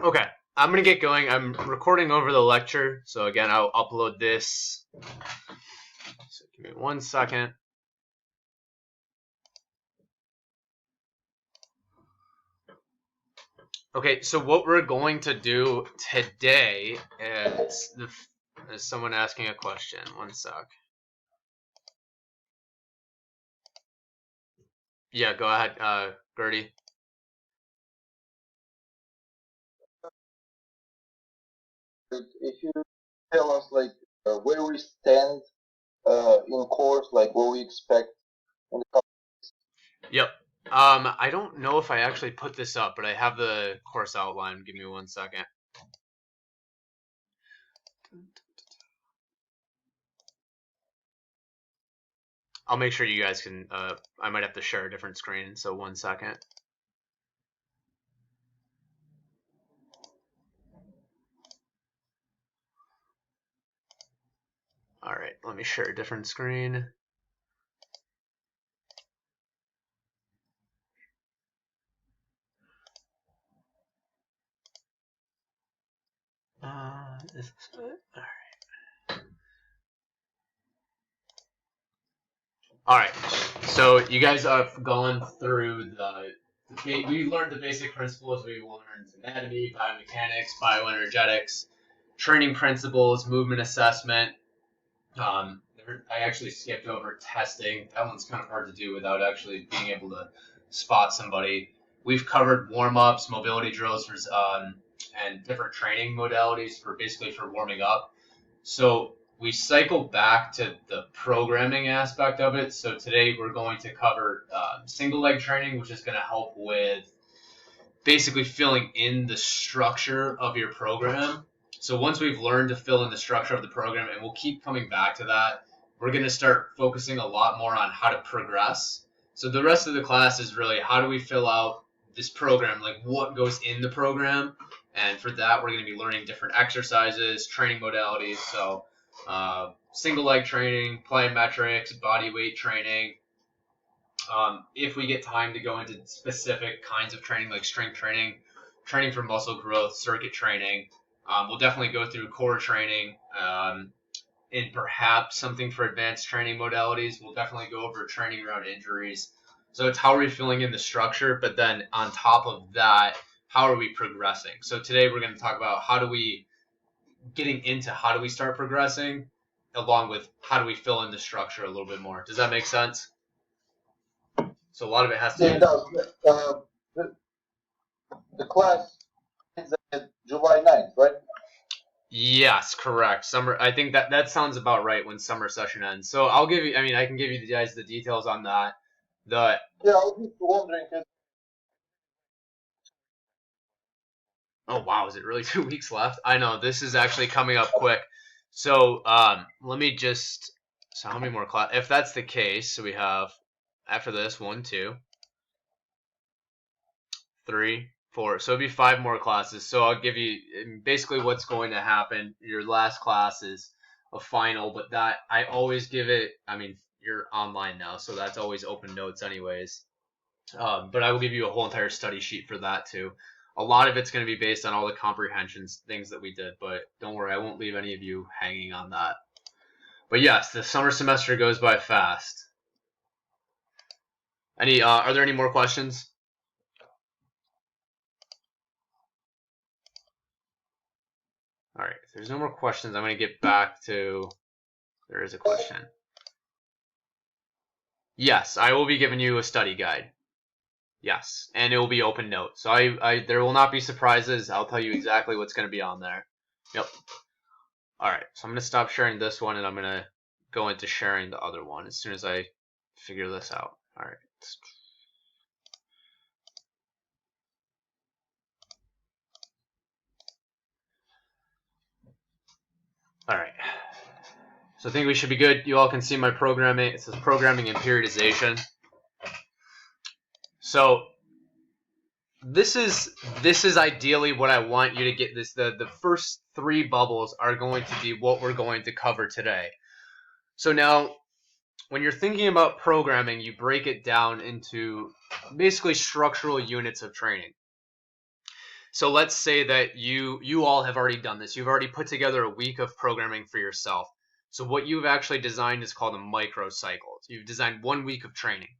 Okay, I'm gonna get going. I'm recording over the lecture, so again, I'll upload this. So give me 1 second. Okay, so what we're going to do today is there's someone asking a question. 1 sec. Yeah, go ahead, Gertie. If you tell us like where we stand in course, like what we expect in the couple. Yep. I don't know if I actually put this up, but I have the course outline. Give me 1 second. I'll make sure you guys can, I might have to share a different screen, so 1 second. All right, let me share a different screen. This is it. All right. All right. So you guys have gone through we learned the basic principles. We learned anatomy, biomechanics, bioenergetics, training principles, movement assessment. I actually skipped over testing. That one's kind of hard to do without actually being able to spot somebody. We've covered warm-ups, mobility drills, and different training modalities for basically for warming up. So we cycle back to the programming aspect of it. So today we're going to cover single leg training, which is going to help with basically filling in the structure of your program. So once we've learned to fill in the structure of the program, and we'll keep coming back to that, we're going to start focusing a lot more on how to progress. So the rest of the class is really how do we fill out this program, like what goes in the program. And for that, we're going to be learning different exercises, training modalities. So single leg training, plyometrics, body weight training. If we get time to go into specific kinds of training, like strength training, training for muscle growth, circuit training, we'll definitely go through core training, and perhaps something for advanced training modalities. We'll definitely go over training around injuries. So it's how are we filling in the structure, but then on top of that, how are we progressing? So today we're going to talk about how do we start progressing, along with how do we fill in the structure a little bit more. Does that make sense? So a lot of it has to do. It does. The class is July 9th, right? Yes, correct. Summer. I think that sounds about right when summer session ends. So I'll give you. I mean, I can give you guys the details on that. Yeah, I was just wondering. Oh wow, is it really 2 weeks left? I know this is actually coming up quick. So let me just. So how many more class? If that's the case, so we have after this 1, 2, 3, 4. So it'd be 5 more classes. So I'll give you basically what's going to happen. Your last class is a final, but that I always give it. I mean, you're online now, so that's always open notes, anyways. But I will give you a whole entire study sheet for that too. A lot of it's going to be based on all the comprehensions things that we did, but don't worry, I won't leave any of you hanging on that. But yes, the summer semester goes by fast. Are there any more questions? All right, if there's no more questions, I'm going to get back to, there is a question. Yes, I will be giving you a study guide. Yes, and it will be open note. So there will not be surprises. I'll tell you exactly what's going to be on there. Yep. All right, so I'm going to stop sharing this one, and I'm going to go into sharing the other one as soon as I figure this out. All right. All right. So I think we should be good. You all can see my programming. It says programming and periodization. So this is ideally what I want you to get. The first 3 bubbles are going to be what we're going to cover today. So now, when you're thinking about programming, you break it down into basically structural units of training. So let's say that you all have already done this. You've already put together a week of programming for yourself. So what you've actually designed is called a microcycle. You've designed 1 week of training.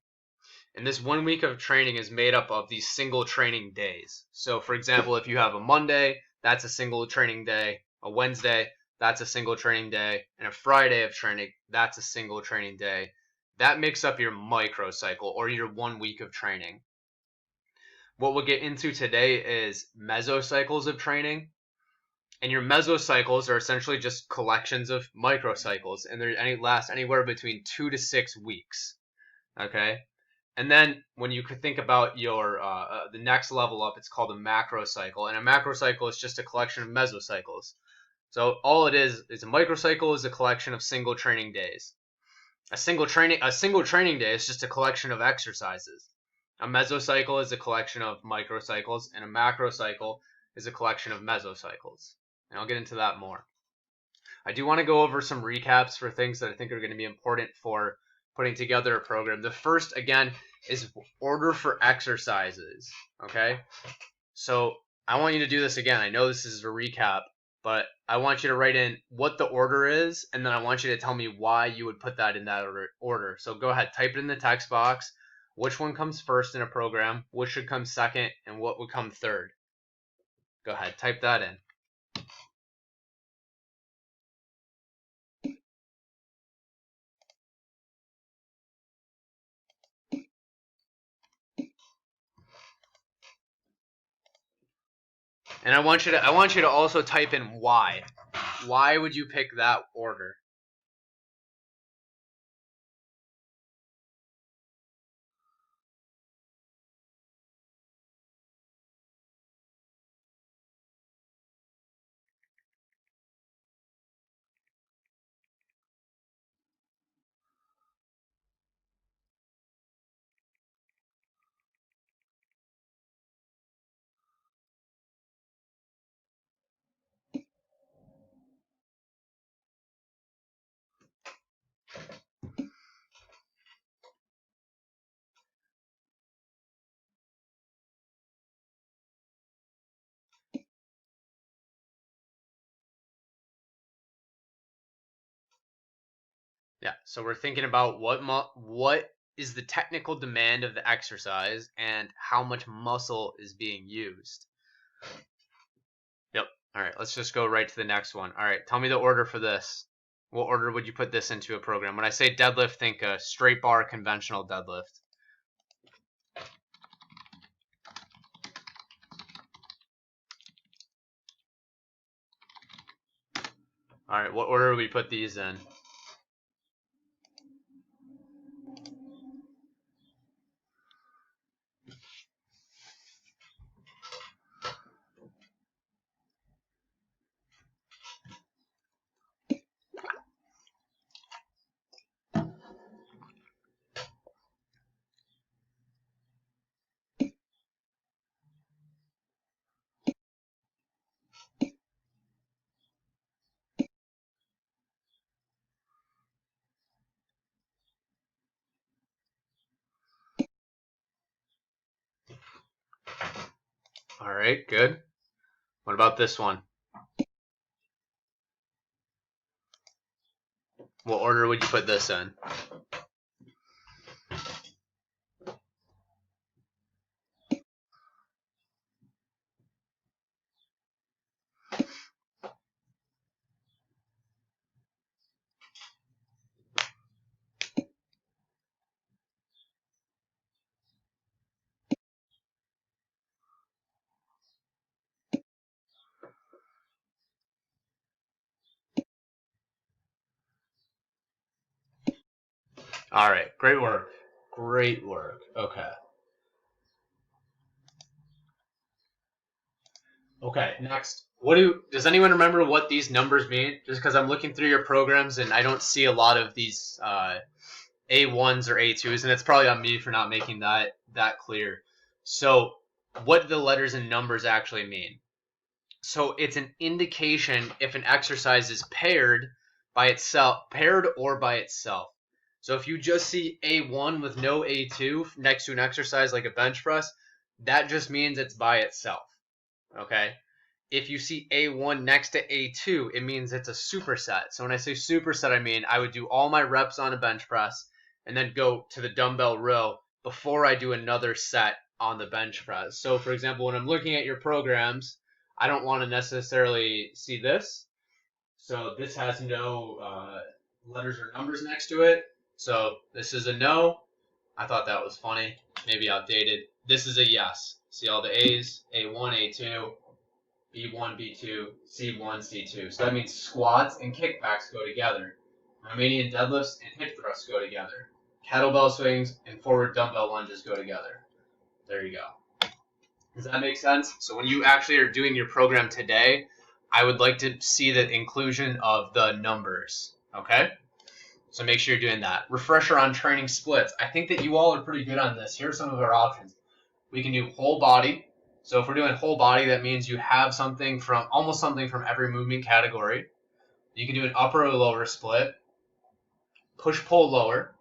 And this 1 week of training is made up of these single training days. So for example, if you have a Monday, that's a single training day, a Wednesday, that's a single training day, and a Friday of training, that's a single training day. That makes up your microcycle, or your 1 week of training. What we'll get into today is mesocycles of training. And your mesocycles are essentially just collections of microcycles, and they last anywhere between 2 to 6 weeks. Okay? And then when you could think about your the next level up, it's called a macrocycle, and a macrocycle is just a collection of mesocycles. So all it is a microcycle is a collection of single training days. A single training day is just a collection of exercises. A mesocycle is a collection of microcycles, and a macrocycle is a collection of mesocycles. And I'll get into that more. I do want to go over some recaps for things that I think are going to be important for putting together a program. The first, again, is order for exercises. Okay? So I want you to do this again. I know this is a recap, but I want you to write in what the order is, and then I want you to tell me why you would put that in that order. So go ahead, type it in the text box. Which one comes first in a program? Which should come second? And what would come third? Go ahead, type that in. And I want you to also type in why. Why would you pick that order? Yeah, so we're thinking about what is the technical demand of the exercise and how much muscle is being used. Yep. All right, let's just go right to the next one. All right, tell me the order for this. What order would you put this into a program? When I say deadlift, think a straight bar conventional deadlift. All right, what order would we put these in? All right, good. What about this one? What order would you put this in? All right, great work. Great work. Okay. Okay, next. Does anyone remember what these numbers mean? Just because I'm looking through your programs and I don't see a lot of these A1s or A2s, and it's probably on me for not making that clear. So, what do the letters and numbers actually mean? So, it's an indication if an exercise is paired or by itself. So, if you just see A1 with no A2 next to an exercise like a bench press, that just means it's by itself. okay? If you see A1 next to A2, it means it's a superset. So when I say superset, I mean I would do all my reps on a bench press and then go to the dumbbell row before I do another set on the bench press. So for example, when I'm looking at your programs, I don't want to necessarily see this. So this has no letters or numbers next to it. So this is a no. I thought that was funny, maybe outdated. This is a yes. See all the A's, A1, A2, B1, B2, C1, C2. So that means squats and kickbacks go together. Romanian deadlifts and hip thrusts go together. Kettlebell swings and forward dumbbell lunges go together. There you go. Does that make sense? So when you actually are doing your program today, I would like to see the inclusion of the numbers. Okay? So make sure you're doing that. Refresher on training splits. I think that you all are pretty good on this. Here are some of our options. We can do whole body. So if we're doing whole body, that means you have something from almost something from every movement category. You can do an upper or lower split, push pull lower.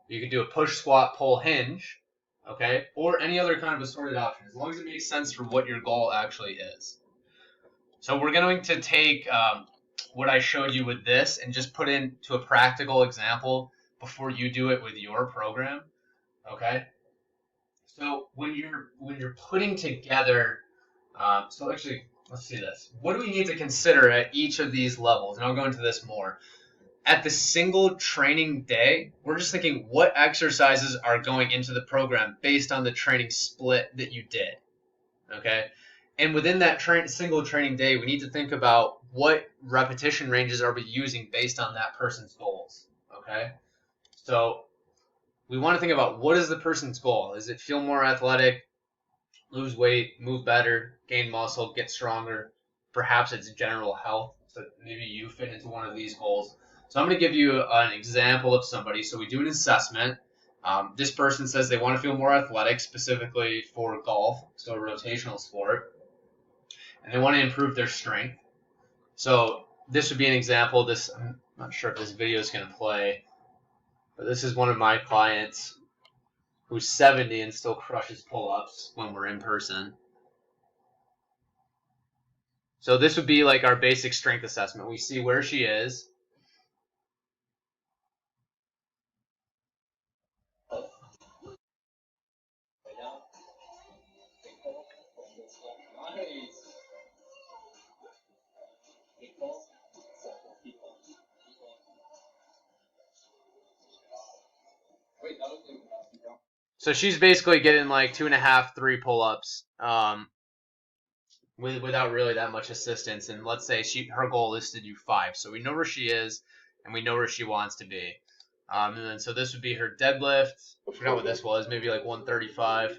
You can do a push squat pull hinge, okay, or any other kind of assorted option, as long as it makes sense for what your goal actually is. So we're going to take what I showed you with this and just put into a practical example before you do it with your program, okay? So when you're putting together, so actually, let's see this. What do we need to consider at each of these levels? And I'll go into this more. At the single training day, we're just thinking what exercises are going into the program based on the training split that you did, okay? And within that single training day, we need to think about what repetition ranges are we using based on that person's goals, okay? So we want to think about what is the person's goal. Is it feel more athletic, lose weight, move better, gain muscle, get stronger? Perhaps it's general health. So maybe you fit into one of these goals. So I'm going to give you an example of somebody. So we do an assessment. This person says they want to feel more athletic, specifically for golf, so a rotational sport, and they want to improve their strength. So this would be an example. I'm not sure if this video is going to play, but this is one of my clients who's 70 and still crushes pull-ups when we're in person. So this would be like our basic strength assessment. We see where she is. So she's basically getting like 2.5, 3 pull-ups without really that much assistance. And let's say her goal is to do 5. So we know where she is and we know where she wants to be. And then so this would be her deadlift. I forgot what this was, maybe like 135.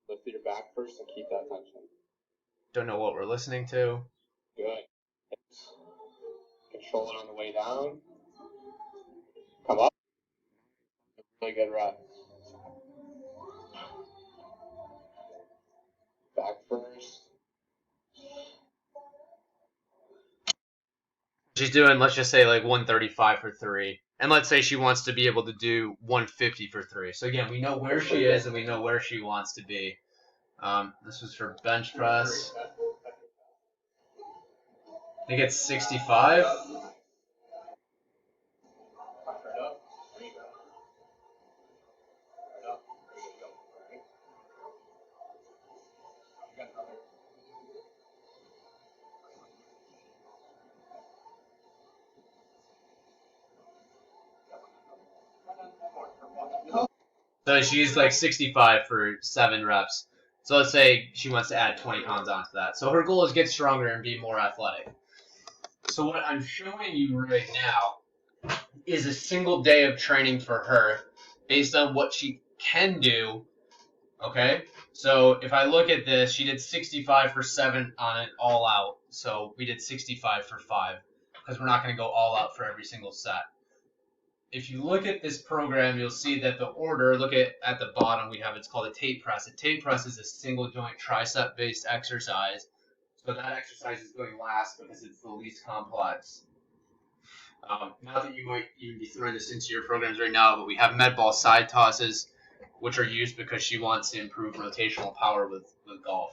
Lift your back first and keep that tension. Don't know what we're listening to. Good. Control it on the way down. Come up. Really good rep. Back first. She's doing, let's just say, like 135 for 3. And let's say she wants to be able to do 150 for 3. So again, we know where she is and we know where she wants to be. This was for bench press. I think it's 65. So she's like 65 for 7 reps. So let's say she wants to add 20 pounds onto that. So her goal is get stronger and be more athletic. So what I'm showing you right now is a single day of training for her based on what she can do. Okay? So if I look at this, she did 65 for 7 on it all out. So we did 65 for 5 because we're not going to go all out for every single set. If you look at this program, you'll see that the order, look at the bottom, we have, it's called a tape press. A tape press is a single joint tricep based exercise. So that exercise is going last because it's the least complex. Not that you might even be throwing this into your programs right now, but we have med ball side tosses. which are used because she wants to improve rotational power with golf.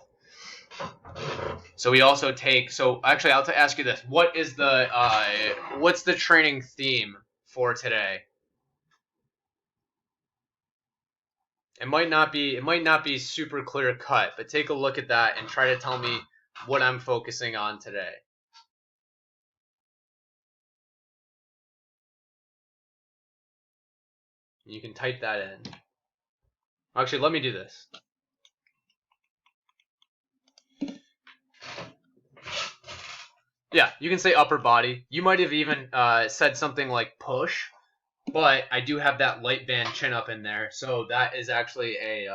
So we also take. So actually, I'll ask you this: what is the what's the training theme for today? It might not be super clear cut, but take a look at that and try to tell me what I'm focusing on today. You can type that in. Actually, let me do this. Yeah, you can say upper body. You might have even said something like push, but I do have that light band chin up in there, so that is actually a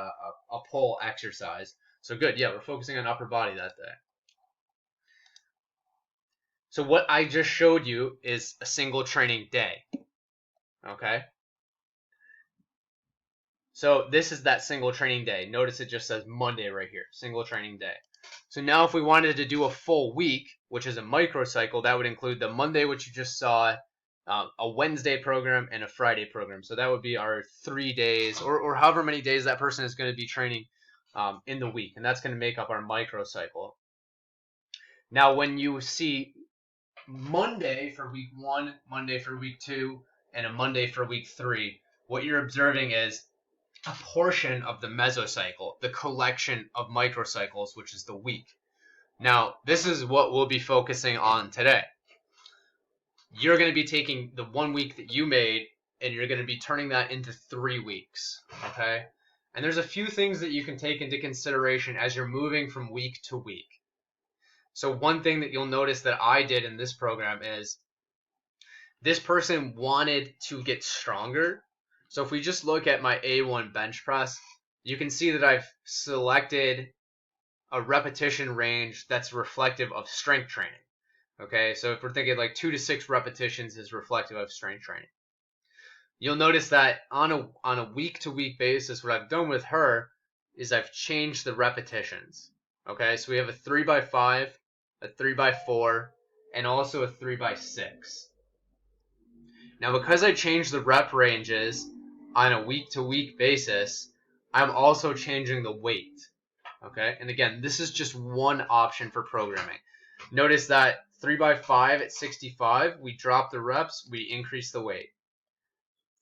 pull exercise. So good, yeah, we're focusing on upper body that day. So what I just showed you is a single training day, okay? So this is that single training day. Notice it just says Monday right here, single training day. So now if we wanted to do a full week, which is a microcycle, that would include the Monday, which you just saw, a Wednesday program, and a Friday program. So that would be our 3 days, or however many days that person is going to be training in the week. And that's going to make up our microcycle. Now, when you see Monday for week 1, Monday for week 2, and a Monday for week 3, what you're observing is a portion of the mesocycle, the collection of microcycles, which is the week. Now, this is what we'll be focusing on today. You're going to be taking the 1 week that you made, and you're going to be turning that into 3 weeks, okay? And there's a few things that you can take into consideration as you're moving from week to week. So one thing that you'll notice that I did in this program is this person wanted to get stronger. So if we just look at my A1 bench press, you can see that I've selected a repetition range that's reflective of strength training. Okay, so if we're thinking like 2 to 6 repetitions is reflective of strength training. You'll notice that on a week-to-week basis, what I've done with her is I've changed the repetitions. Okay, so we have a 3x5, a 3x4, and also a 3x6. Now, because I changed the rep ranges on a week-to-week basis, I'm also changing the weight. Okay, and again, this is just one option for programming. Notice that 3x5 at 65, we drop the reps, we increase the weight.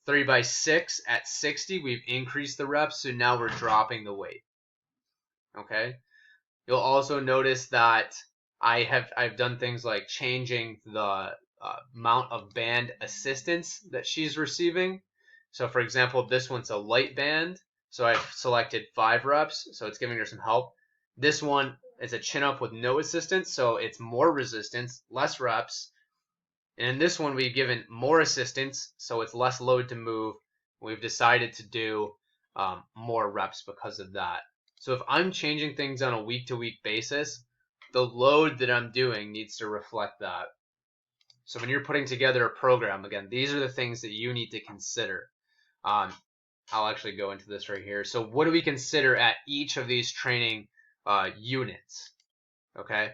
3x6 at 60, we've increased the reps, so now we're dropping the weight. Okay, you'll also notice that I've done things like changing the amount of band assistance that she's receiving. So for example, this one's a light band, so I've selected 5 reps, so it's giving her some help. This one is a chin up with no assistance, so it's more resistance, less reps. And in this one, we've given more assistance, so it's less load to move. We've decided to do more reps because of that. So if I'm changing things on a week-to-week basis, the load that I'm doing needs to reflect that. So when you're putting together a program, again, these are the things that you need to consider. I'll actually go into this right here. So what do we consider at each of these training units? Okay,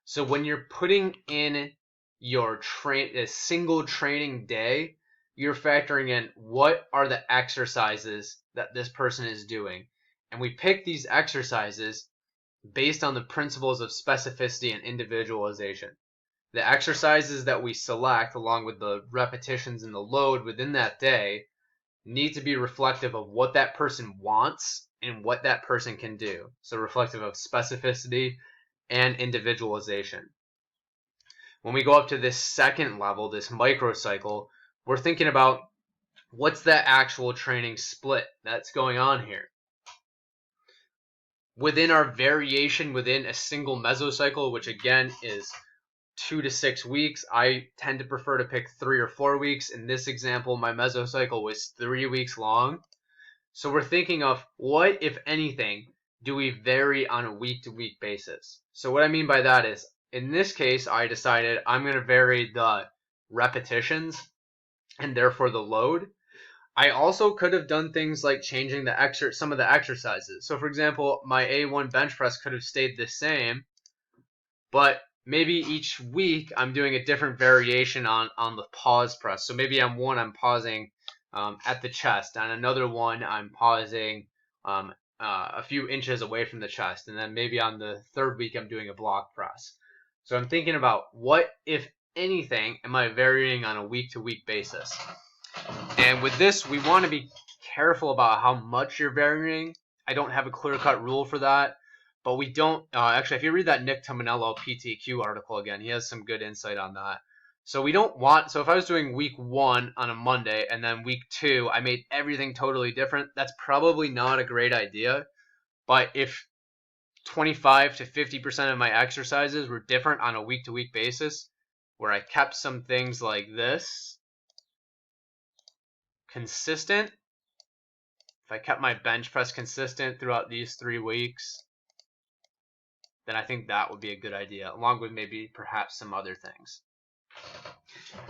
so when you're putting in your a single training day, you're factoring in what are the exercises that this person is doing. And we pick these exercises based on the principles of specificity and individualization. The exercises that we select, along with the repetitions and the load within that day, need to be reflective of what that person wants and what that person can do. So reflective of specificity and individualization. When we go up to this second level, this microcycle, we're thinking about what's that actual training split that's going on here. Within our variation within a single mesocycle, which again is 2 to 6 weeks, I tend to prefer to pick 3 or 4 weeks. In this example, my mesocycle was 3 weeks long. So we're thinking of what, if anything, do we vary on a week-to-week basis. So what I mean by that is, in this case, I decided I'm going to vary the repetitions and therefore the load. I also could have done things like changing some of the exercises. So for example, my A1 bench press could have stayed the same, but maybe each week I'm doing a different variation on the pause press. So maybe I'm pausing at the chest. On another one, I'm pausing a few inches away from the chest. And then maybe on the third week, I'm doing a block press. So I'm thinking about what, if anything, am I varying on a week-to-week basis? And with this, we want to be careful about how much you're varying. I don't have a clear-cut rule for that. But we don't, actually, if you read that Nick Tominello PTQ article again, he has some good insight on that. So we don't want, so if I was doing week 1 on a Monday and then week 2, I made everything totally different, that's probably not a great idea. But if 25 to 50% of my exercises were different on a week-to-week basis, where I kept some things like this consistent, if I kept my bench press consistent throughout these 3 weeks, then I think that would be a good idea, along with maybe perhaps some other things.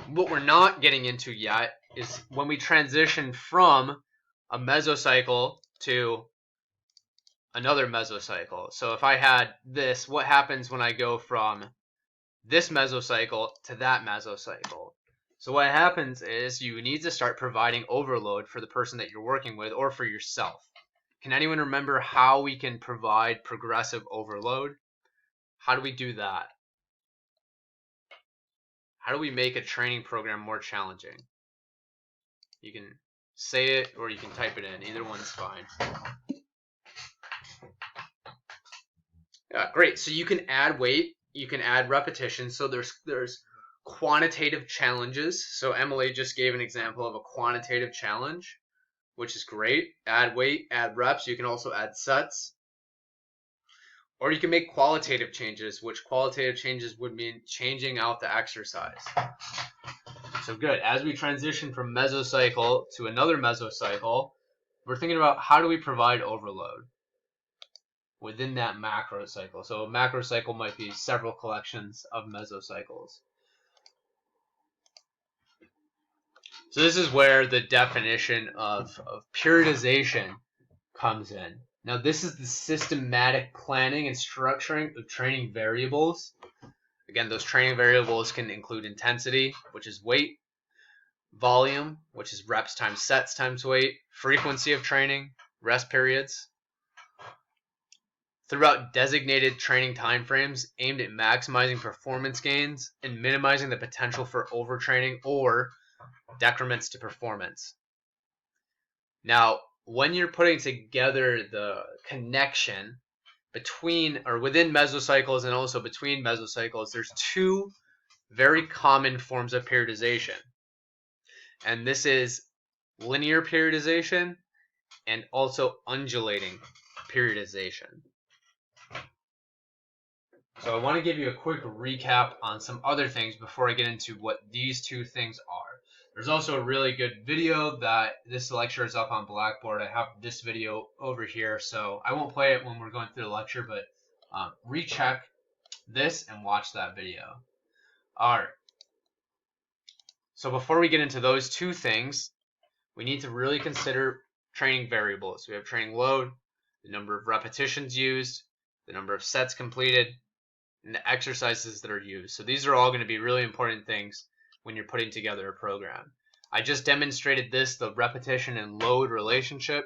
What we're not getting into yet is when we transition from a mesocycle to another mesocycle. So if I had this, what happens when I go from this mesocycle to that mesocycle? So what happens is you need to start providing overload for the person that you're working with or for yourself. Can anyone remember how we can provide progressive overload? How do we do that? How do we make a training program more challenging? You can say it or you can type it in. Either one's fine. Great. So you can add weight. You can add repetitions. So there's quantitative challenges. So Emily just gave an example of a quantitative challenge, which is great. Add weight, add reps. You can also add sets. Or you can make qualitative changes, which qualitative changes would mean changing out the exercise. So good. As we transition from mesocycle to another mesocycle, we're thinking about how do we provide overload within that macro cycle. So a macro cycle might be several collections of mesocycles. So this is where the definition of periodization comes in. Now this is the systematic planning and structuring of training variables. Again, those training variables can include intensity, which is weight, volume, which is reps times sets times weight, frequency of training, rest periods, throughout designated training timeframes aimed at maximizing performance gains and minimizing the potential for overtraining or decrements to performance. Now, when you're putting together the connection between or within mesocycles and also between mesocycles, there's 2 very common forms of periodization. And this is linear periodization and also undulating periodization. So I want to give you a quick recap on some other things before I get into what these 2 things are. There's also a really good video that this lecture is up on Blackboard. I have this video over here, so I won't play it when we're going through the lecture, but recheck this and watch that video. All right. So before we get into those 2 things, we need to really consider training variables. We have training load, the number of repetitions used, the number of sets completed, and the exercises that are used. So these are all going to be really important things when you're putting together a program. I just demonstrated this, the repetition and load relationship.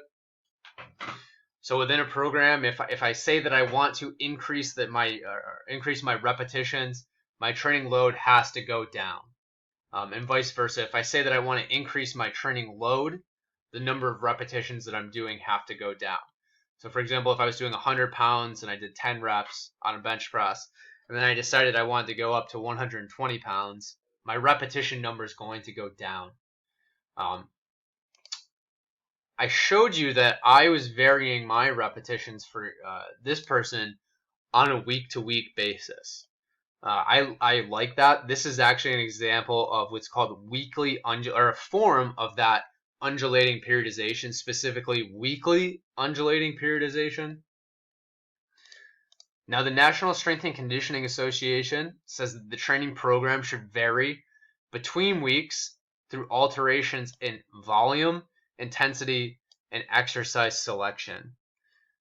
So within a program, if I say that I want to increase my repetitions, my training load has to go down. And vice versa. If I say that I want to increase my training load, the number of repetitions that I'm doing have to go down. So for example, if I was doing 100 pounds and I did 10 reps on a bench press, and then I decided I wanted to go up to 120 pounds, my repetition number is going to go down. I showed you that I was varying my repetitions for this person on a week-to-week basis. I like that. This is actually an example of what's called weekly or a form of that undulating periodization, specifically weekly undulating periodization. Now, the National Strength and Conditioning Association says that the training program should vary between weeks through alterations in volume, intensity, and exercise selection.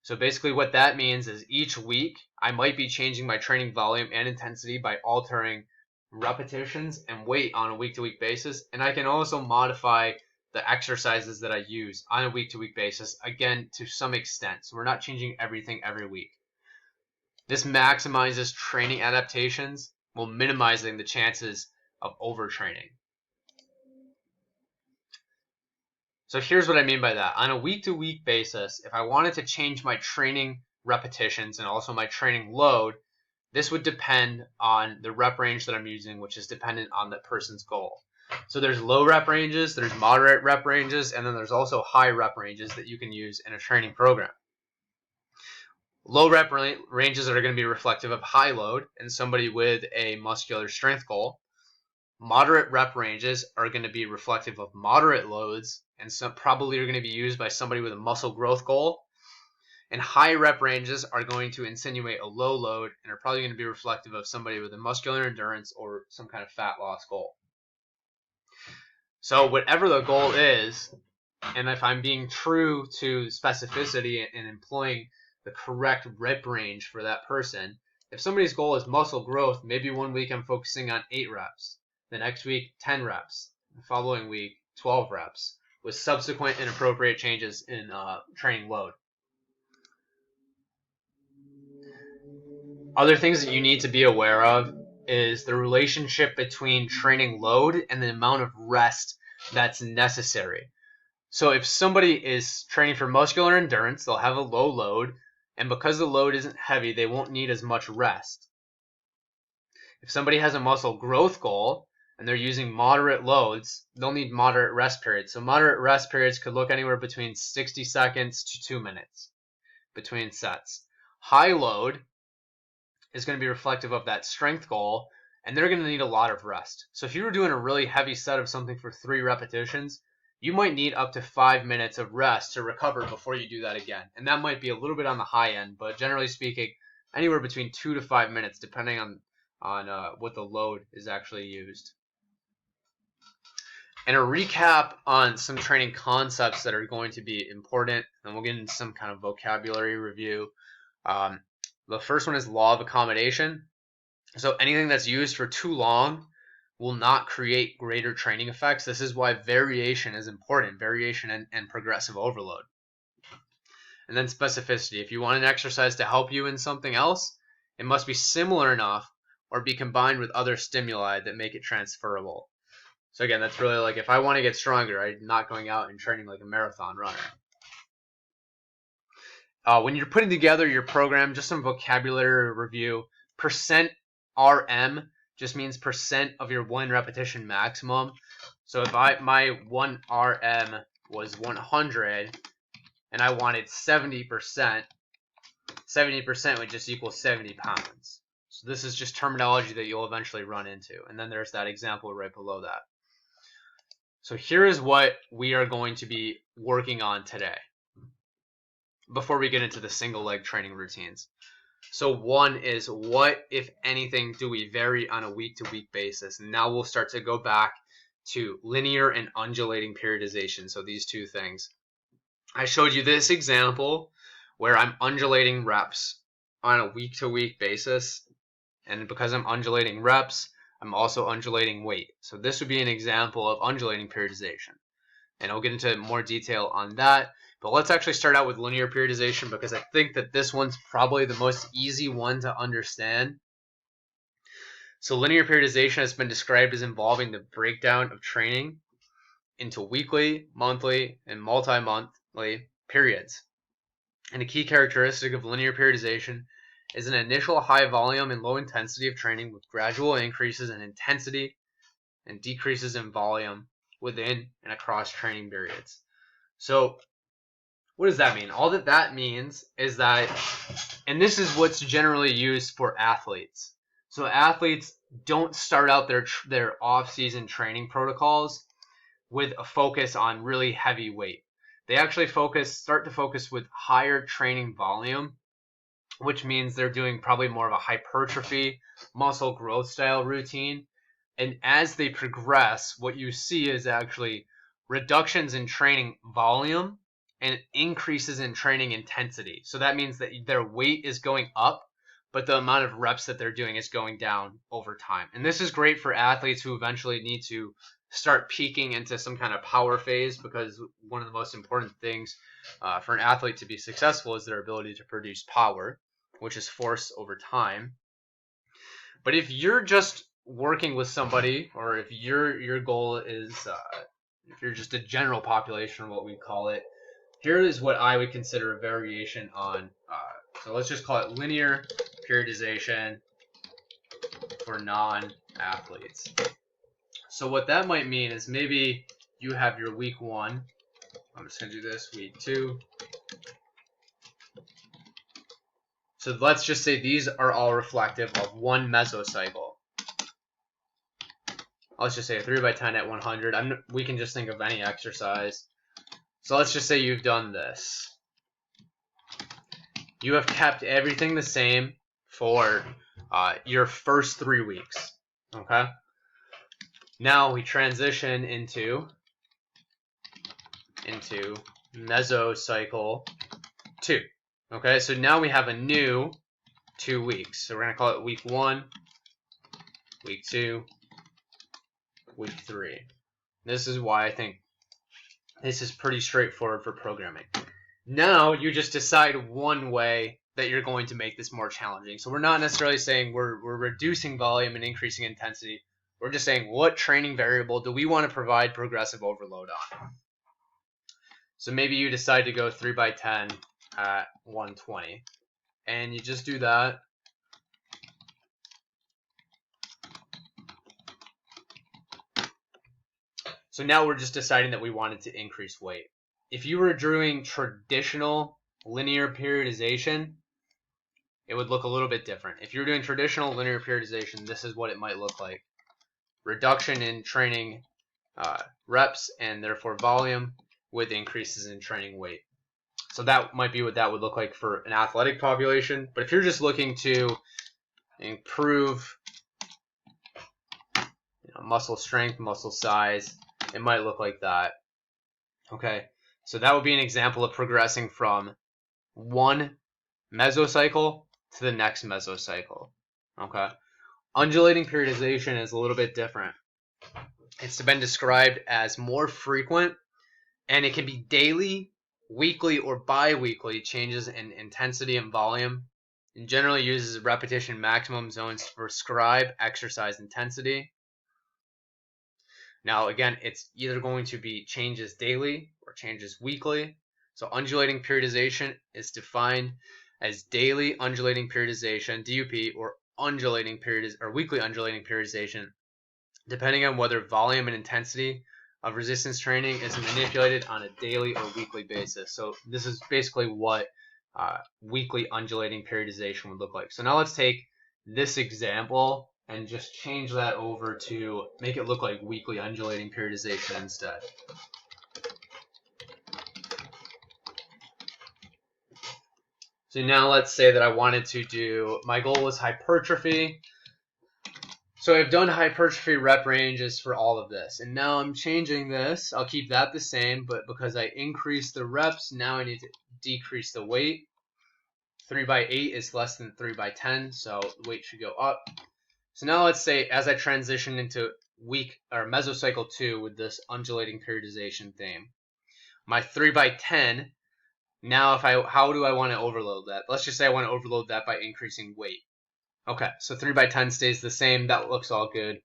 So basically what that means is each week I might be changing my training volume and intensity by altering repetitions and weight on a week-to-week basis, and I can also modify the exercises that I use on a week-to-week basis, again, to some extent. So we're not changing everything every week. This maximizes training adaptations while minimizing the chances of overtraining. So here's what I mean by that. On a week-to-week basis, if I wanted to change my training repetitions and also my training load, this would depend on the rep range that I'm using, which is dependent on the person's goal. So there's low rep ranges, there's moderate rep ranges, and then there's also high rep ranges that you can use in a training program. Low rep ranges are going to be reflective of high load and somebody with a muscular strength goal. Moderate rep ranges are going to be reflective of moderate loads and some probably are going to be used by somebody with a muscle growth goal. And high rep ranges are going to insinuate a low load and are probably going to be reflective of somebody with a muscular endurance or some kind of fat loss goal. So whatever the goal is, and if I'm being true to specificity and employing the correct rep range for that person, if somebody's goal is muscle growth, maybe one week I'm focusing on 8 reps, the next week 10 reps, the following week 12 reps, with subsequent and appropriate changes in training load. Other things that you need to be aware of is the relationship between training load and the amount of rest that's necessary. So if somebody is training for muscular endurance, they'll have a low load, and because the load isn't heavy, they won't need as much rest. If somebody has a muscle growth goal and they're using moderate loads, they'll need moderate rest periods. So moderate rest periods could look anywhere between 60 seconds to 2 minutes between sets. High load is going to be reflective of that strength goal, and they're going to need a lot of rest. So if you were doing a really heavy set of something for 3 repetitions, you might need up to 5 minutes of rest to recover before you do that again. And that might be a little bit on the high end, but generally speaking, anywhere between 2 to 5 minutes, depending on what the load is actually used. And a recap on some training concepts that are going to be important, and we'll get into some kind of vocabulary review. The first one is law of accommodation. So anything that's used for too long will not create greater training effects. This is why variation is important, variation and progressive overload. And then specificity. If you want an exercise to help you in something else, it must be similar enough or be combined with other stimuli that make it transferable. So again, that's really like if I want to get stronger, I'm not going out and training like a marathon runner. When you're putting together your program, just some vocabulary review, percent RM just means percent of your 1 repetition maximum. So if my 1 RM was 100 and I wanted 70%, 70% would just equal 70 pounds. So this is just terminology that you'll eventually run into. And then there's that example right below that. So here is what we are going to be working on today before we get into the single leg training routines. So one is what, if anything, do we vary on a week-to-week basis? And now we'll start to go back to linear and undulating periodization. So these two things. I showed you this example where I'm undulating reps on a week-to-week basis. And because I'm undulating reps, I'm also undulating weight. So this would be an example of undulating periodization. And I'll get into more detail on that. But let's actually start out with linear periodization because I think that this one's probably the most easy one to understand. So linear periodization has been described as involving the breakdown of training into weekly, monthly, and multi-monthly periods. And a key characteristic of linear periodization is an initial high volume and low intensity of training with gradual increases in intensity and decreases in volume within and across training periods. So what does that mean? All that means is that, and this is what's generally used for athletes. So athletes don't start out their off-season training protocols with a focus on really heavy weight. They actually start to focus with higher training volume, which means they're doing probably more of a hypertrophy, muscle growth style routine. And as they progress, what you see is actually reductions in training volume and increases in training intensity. So that means that their weight is going up, but the amount of reps that they're doing is going down over time. And this is great for athletes who eventually need to start peaking into some kind of power phase, because one of the most important things for an athlete to be successful is their ability to produce power, which is force over time. But if you're just working with somebody, or if your goal is if you're just a general population, what we call it, here is what I would consider a variation on, so let's just call it linear periodization for non-athletes. So what that might mean is maybe you have your week 1. I'm just going to do this, week 2. So let's just say these are all reflective of one mesocycle. Let's just say a 3x10 at 100. We can just think of any exercise. So let's just say you've done this. You have kept everything the same for your first 3 weeks. Okay? Now we transition into mesocycle 2. Okay, so now we have a new 2 weeks. So we're going to call it week 1, week 2, week 3. This is why I think this is pretty straightforward for programming. Now you just decide one way that you're going to make this more challenging. So we're not necessarily saying we're reducing volume and increasing intensity. We're just saying, what training variable do we want to provide progressive overload on? So maybe you decide to go 3x10 at 120. And you just do that. So now we're just deciding that we wanted to increase weight. If you were doing traditional linear periodization, it would look a little bit different. If you're doing traditional linear periodization, this is what it might look like. Reduction in training reps and therefore volume with increases in training weight. So that might be what that would look like for an athletic population. But if you're just looking to improve muscle strength, muscle size, it might look like that. Okay, so that would be an example of progressing from one mesocycle to the next mesocycle. Okay, undulating periodization is a little bit different. It's been described as more frequent, and it can be daily, weekly, or bi-weekly changes in intensity and volume, and generally uses repetition maximum zones to prescribe exercise intensity. Now, again, it's either going to be changes daily or changes weekly. So undulating periodization is defined as daily undulating periodization, DUP, or weekly undulating periodization, depending on whether volume and intensity of resistance training is manipulated on a daily or weekly basis. So this is basically what weekly undulating periodization would look like. So now let's take this example and just change that over to make it look like weekly undulating periodization instead. So now let's say that I wanted to do, my goal was hypertrophy. So I've done hypertrophy rep ranges for all of this. And now I'm changing this. I'll keep that the same, but because I increased the reps, now I need to decrease the weight. 3x8 is less than 3x10, so the weight should go up. So now let's say as I transition into mesocycle 2 with this undulating periodization theme, my 3x10, now how do I want to overload that? Let's just say I want to overload that by increasing weight. Okay, so 3x10 stays the same. That looks all good.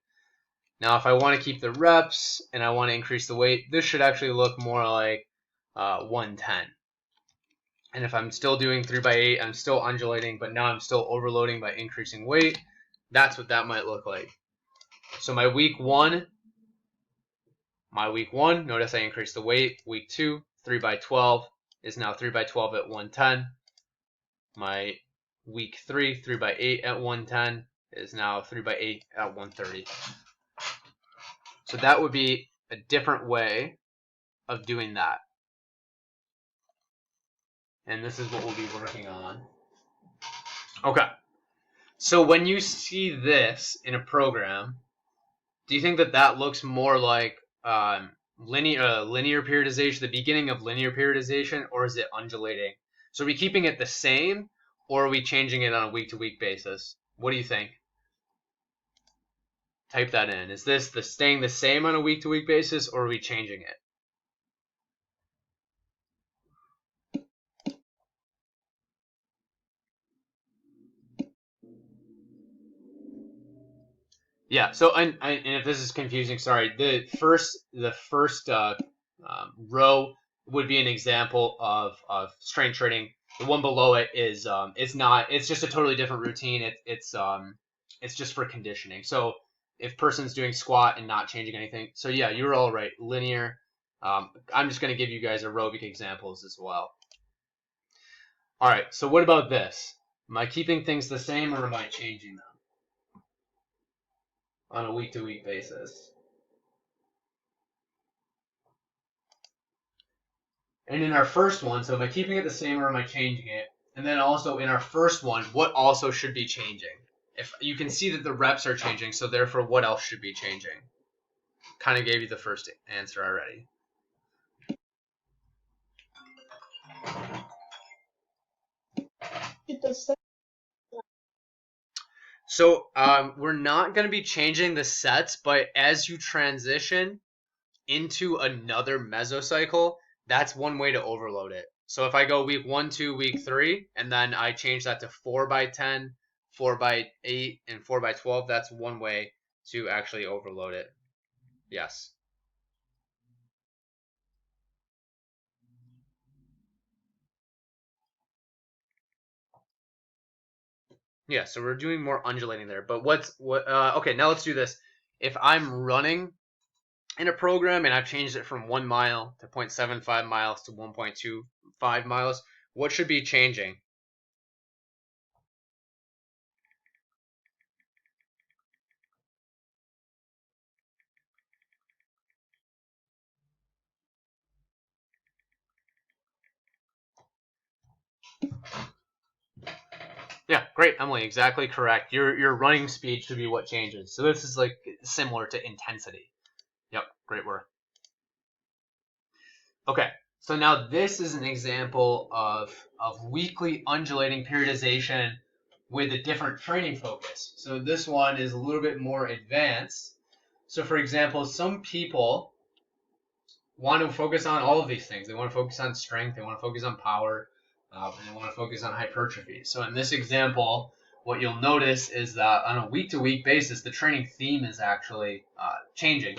Now if I want to keep the reps and I want to increase the weight, this should actually look more like 110. And if I'm still doing 3x8, I'm still undulating, but now I'm still overloading by increasing weight. That's what that might look like. So my week 1, notice I increased the weight. Week 2, 3x12 is now 3x12 at 110. My week 3, 3x8 at 110 is now 3x8 at 130. So that would be a different way of doing that. And this is what we'll be working on. Okay. So when you see this in a program, do you think that that looks more like linear periodization, the beginning of linear periodization, or is it undulating? So are we keeping it the same, or are we changing it on a week-to-week basis? What do you think? type that in. Is this staying the same on a week-to-week basis, or are we changing it? Yeah. So and if this is confusing, sorry. The first row would be an example of strength training. The one below it is it's not. It's just a totally different routine. It's just for conditioning. So if person's doing squat and not changing anything, so yeah, you're all right. Linear. I'm just gonna give you guys aerobic examples as well. All right. So what about this? Am I keeping things the same or am I changing them on a week-to-week basis? And in our first one, so am I keeping it the same or am I changing it? And then also in our first one, what also should be changing? If you can see that the reps are changing, so therefore what else should be changing? Kind of gave you the first answer already. So we're not going to be changing the sets, but as you transition into another mesocycle, that's one way to overload it. So if I go week 1, 2, week 3, and then I change that to 4x10, 4x8, and 4x12, that's one way to actually overload it. Yes. Yeah, so we're doing more undulating there. But okay, now let's do this. If I'm running in a program and I've changed it from 1 mile to 0.75 miles to 1.25 miles, what should be changing? Yeah, great, Emily, exactly correct. Your running speed should be what changes. So this is like similar to intensity. Yep, great work. Okay, so now this is an example of weekly undulating periodization with a different training focus. So this one is a little bit more advanced. So for example, some people want to focus on all of these things. They want to focus on strength, they want to focus on power, and they want to focus on hypertrophy. So in this example, what you'll notice is that on a week-to-week basis, the training theme is actually changing.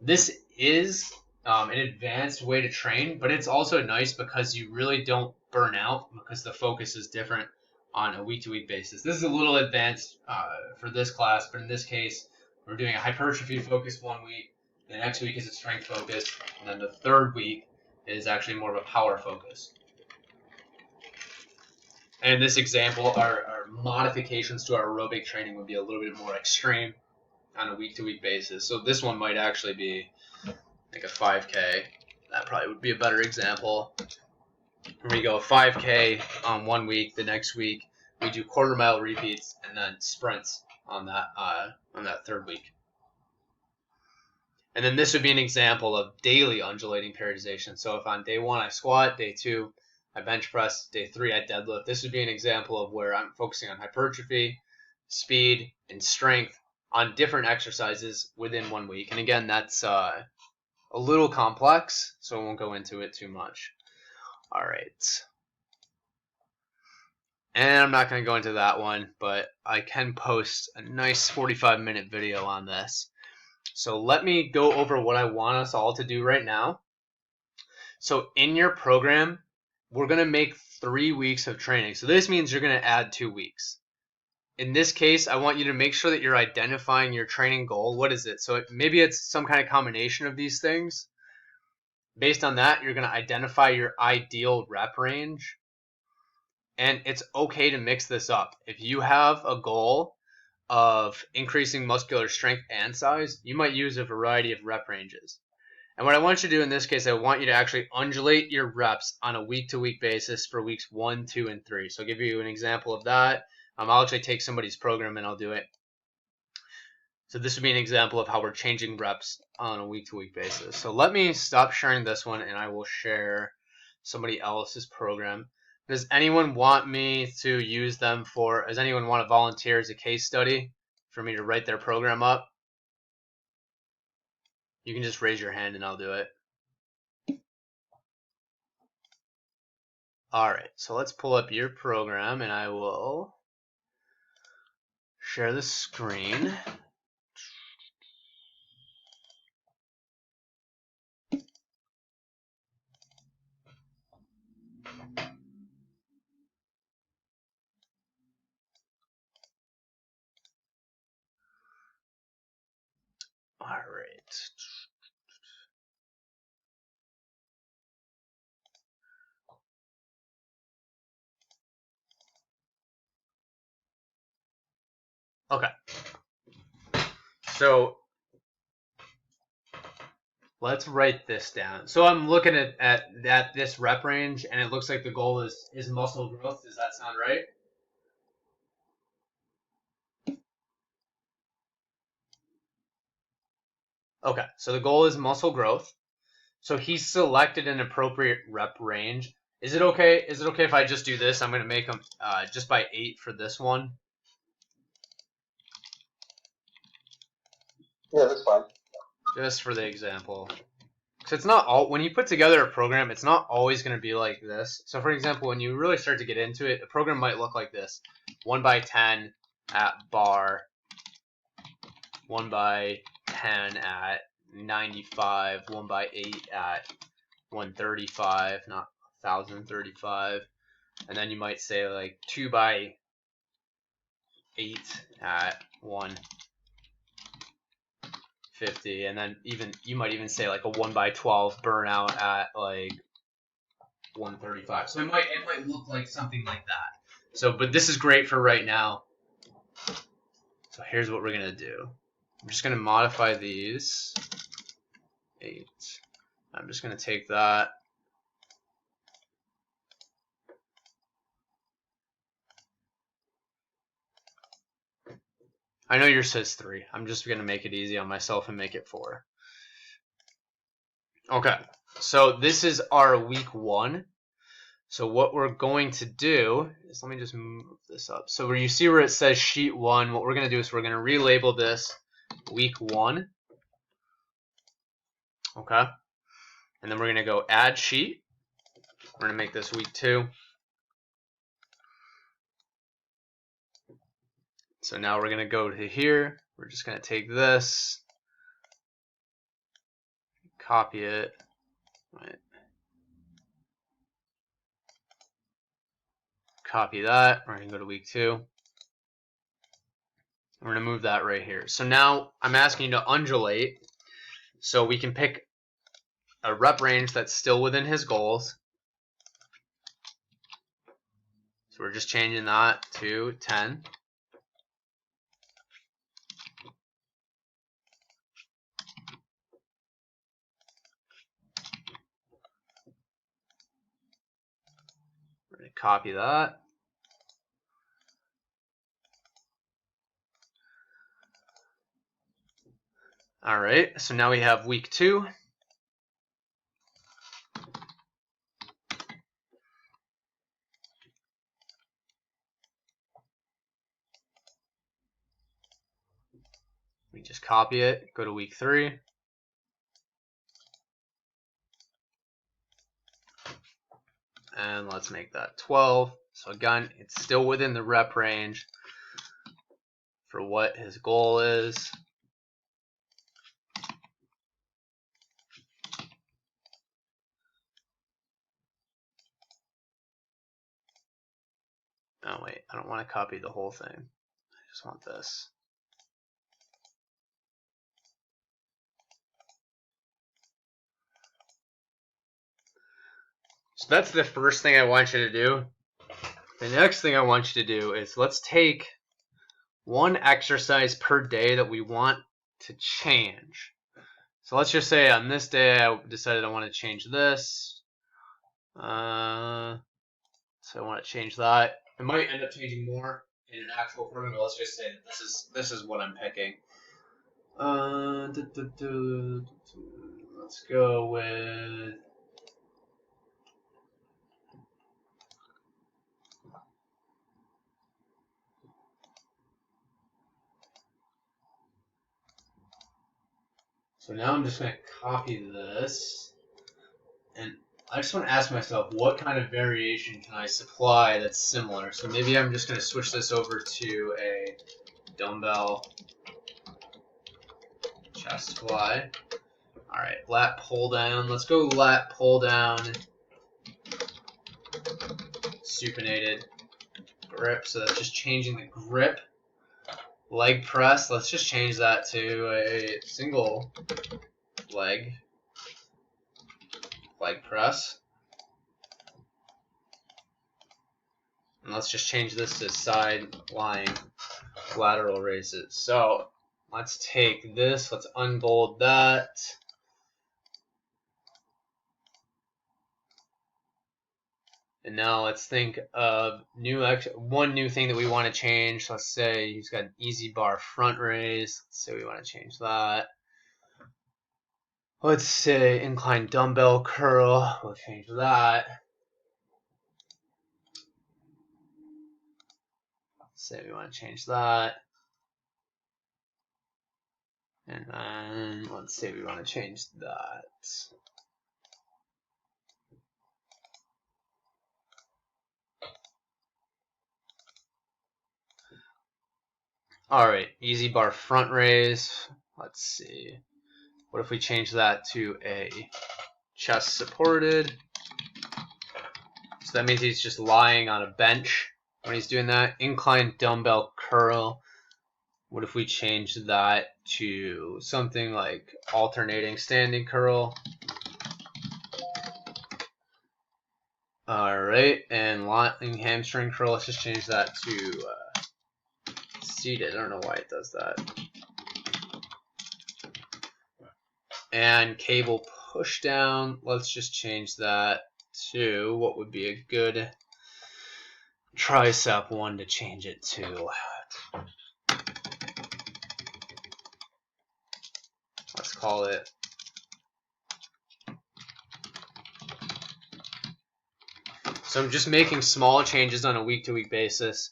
This is an advanced way to train, but it's also nice because you really don't burn out because the focus is different on a week-to-week basis. This is a little advanced for this class, but in this case, we're doing a hypertrophy focus 1 week, the next week is a strength focus, and then the third week is actually more of a power focus. And in this example, our modifications to our aerobic training would be a little bit more extreme on a week-to-week basis. So this one might actually be like a 5K. That probably would be a better example. We go 5K on 1 week. The next week we do quarter-mile repeats and then sprints on that third week. And then this would be an example of daily undulating periodization. So if on day 1 I squat, day 2 I bench press, day 3 I deadlift, this would be an example of where I'm focusing on hypertrophy, speed, and strength on different exercises within 1 week. And again, that's a little complex, so I won't go into it too much. All right. And I'm not going to go into that one, but I can post a nice 45-minute video on this. So let me go over what I want us all to do right now. So in your program, we're going to make 3 weeks of training. So this means you're going to add 2 weeks. In this case, I want you to make sure that you're identifying your training goal. What is it? So maybe it's some kind of combination of these things. Based on that, you're going to identify your ideal rep range. And it's okay to mix this up. If you have a goal of increasing muscular strength and size, you might use a variety of rep ranges. And what I want you to do in this case, I want you to actually undulate your reps on a week-to-week basis for weeks 1, 2, and 3. So I'll give you an example of that. I'll actually take somebody's program and I'll do it. So this would be an example of how we're changing reps on a week-to-week basis. So let me stop sharing this one and I will share somebody else's program. Does anyone want me to use them does anyone want to volunteer as a case study for me to write their program up, you can just raise your hand and I'll do it. Alright, so let's pull up your program and I will share the screen. Alright. Okay. So let's write this down. So I'm looking at this rep range and it looks like the goal is muscle growth. Does that sound right? Okay, so the goal is muscle growth. So he's selected an appropriate rep range. Is it okay? Is it okay if I just do this? I'm going to make them just by 8 for this one. Yeah, that's fine. Just for the example. So it's not all, when you put together a program, it's not always going to be like this. So for example, when you really start to get into it, a program might look like this. 1 by 10 at bar, 1 by 10 at 95, 1 by 8 at 135, not 1035. And then you might say like 2 by 8 at 150, and then you might even say like a 1 by 12 burnout at like 135. So it might look like something like that. So, but this is great for right now. So here's what we're gonna do. I'm just gonna modify these 8. I'm just gonna take that. I know yours says 3. I'm just gonna make it easy on myself and make it 4. Okay, so this is our week 1. So what we're going to do is, let me just move this up. So where you see where it says sheet 1, what we're going to do is we're going to relabel this week 1. Okay. And then we're going to go add sheet. We're going to make this week 2. So now we're going to go to here. We're just going to take this, copy it. Right. Copy that. We're going to go to week 2. We're going to move that right here. So now I'm asking you to undulate so we can pick a rep range that's still within his goals. So we're just changing that to 10. We're going to copy that. All right, so now we have week 2. We just copy it, go to week 3. And let's make that 12. So again, it's still within the rep range for what his goal is. Oh wait, I don't want to copy the whole thing. I just want this. So that's the first thing I want you to do. The next thing I want you to do is let's take one exercise per day that we want to change. So let's just say on this day I decided I want to change this. So I want to change that. It might end up changing more in an actual program, but let's just say that this is what I'm picking. Let's go with So now I'm just going to copy this, and I just want to ask myself, what kind of variation can I supply that's similar? So maybe I'm just going to switch this over to a dumbbell chest fly. All right, lat pull down. Let's go lat pull down, supinated grip. So that's just changing the grip. Leg press. Let's just change that to a single leg press. And let's just change this to side lying lateral raises. So let's take this, let's unbold that. And now let's think of one new thing that we want to change. Let's say he's got an easy bar front raise. Let's say we want to change that. Let's say incline dumbbell curl. We'll change that. Let's say we want to change that. And then let's say we want to change that. All right, easy bar front raise. Let's see. What if we change that to a chest supported? So that means he's just lying on a bench when he's doing that. Incline dumbbell curl. What if we change that to something like alternating standing curl? All right, and lying hamstring curl. Let's just change that to seated. I don't know why it does that. And cable push down. Let's just change that to what would be a good tricep one to change it to. Let's call it so I'm just making small changes on a week-to-week basis.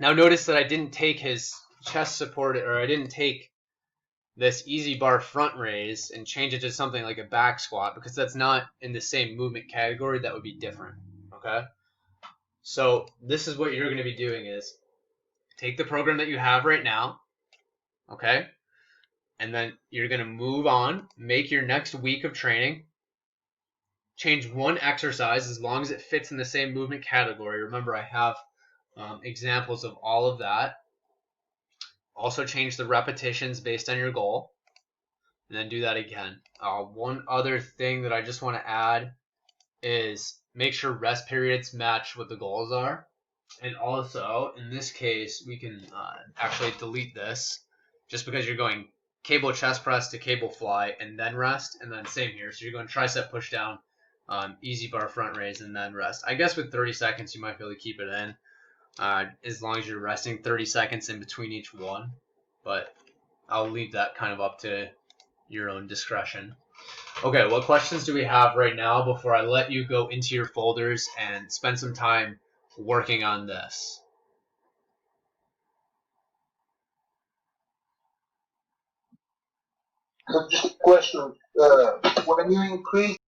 Now notice that I didn't take his chest support, or I didn't take this easy bar front raise and change it to something like a back squat, because that's not in the same movement category. That would be different. Okay, so this is what you're going to be doing is take the program that you have right now, okay, and then you're going to move on, make your next week of training, change one exercise as long as it fits in the same movement category. Remember, I have examples of all of that. Also change the repetitions based on your goal, and then do that again. One other thing that I just want to add is make sure rest periods match what the goals are. And also, in this case, we can actually delete this just because you're going cable chest press to cable fly and then rest, and then same here. So you're going tricep push down, easy bar front raise, and then rest. I guess with 30 seconds, you might be able to keep it in. As long as you're resting 30 seconds in between each one, but I'll leave that kind of up to your own discretion. Okay, what questions do we have right now before I let you go into your folders and spend some time working on this? Just a question. When you increase